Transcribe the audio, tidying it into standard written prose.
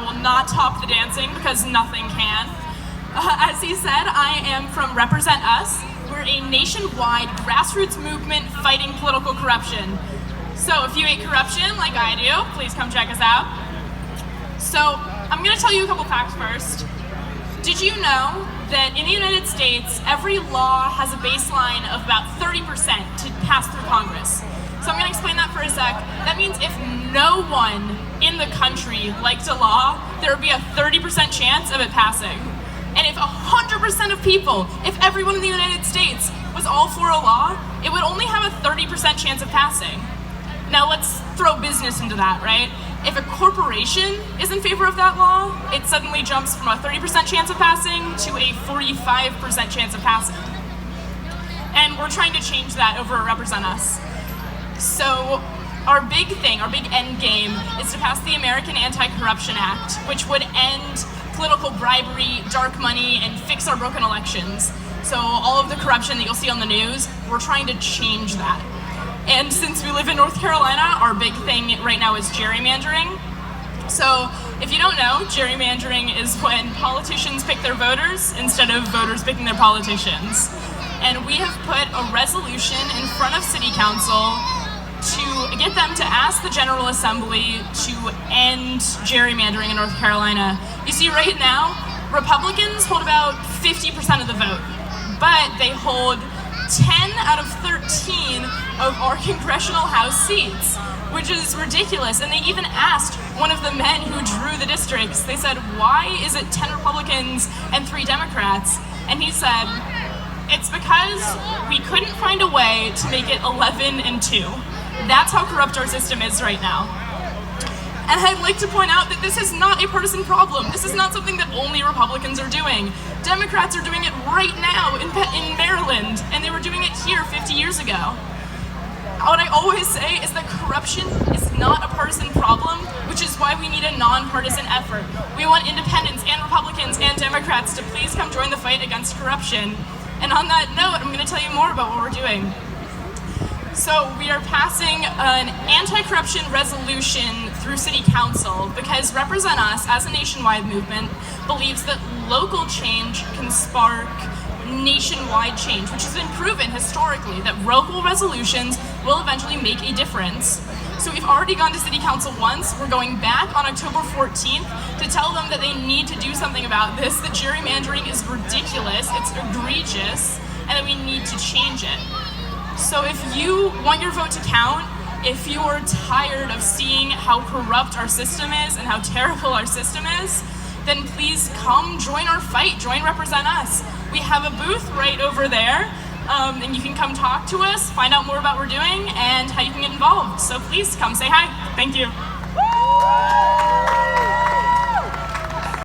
will not top the dancing because nothing can. As he said, I am from Represent Us. We're a nationwide grassroots movement fighting political corruption. So if you hate corruption like I do, please come check us out. So I'm going to tell you a couple facts first. Did you know that in the United States, every law has a baseline of about 30% to pass through Congress? So I'm going to explain that for a sec. That means if no one in the country liked a law, there would be a 30% chance of it passing. And if 100% of people, if everyone in the United States was all for a law, it would only have a 30% chance of passing. Now let's throw business into that, right? If a corporation is in favor of that law, it suddenly jumps from a 30% chance of passing to a 45% chance of passing. And we're trying to change that over at Represent Us. So our big thing, our big end game, is to pass the American Anti-Corruption Act, which would end political bribery, dark money, and fix our broken elections. So all of the corruption that you'll see on the news, we're trying to change that. And since we live in North Carolina, our big thing right now is gerrymandering. So if you don't know, gerrymandering is when politicians pick their voters instead of voters picking their politicians. And we have put a resolution in front of City Council to get them to ask the General Assembly to end gerrymandering in North Carolina. You see, right now, Republicans hold about 50% of the vote, but they hold 10 out of 13 of our congressional House seats, which is ridiculous. And they even asked one of the men who drew the districts, they said, why is it 10 Republicans and 3 Democrats? And he said, it's because we couldn't find a way to make it 11 and 2. That's how corrupt our system is right now. And I'd like to point out that this is not a partisan problem. This is not something that only Republicans are doing. Democrats are doing it right now in Maryland, and they were doing it here 50 years ago. What I always say is that corruption is not a partisan problem, which is why we need a nonpartisan effort. We want independents and Republicans and Democrats to please come join the fight against corruption. And on that note, I'm going to tell you more about what we're doing. So we are passing an anti-corruption resolution through City Council because Represent Us, as a nationwide movement, believes that local change can spark nationwide change, which has been proven historically that local resolutions will eventually make a difference. So we've already gone to City Council once. We're going back on October 14th to tell them that they need to do something about this, that gerrymandering is ridiculous, it's egregious, and that we need to change it. So if you want your vote to count, if you are tired of seeing how corrupt our system is and how terrible our system is, then please come join our fight, join Represent Us. We have a booth right over there, and you can come talk to us, find out more about what we're doing, and how you can get involved. So please come say hi. Thank you.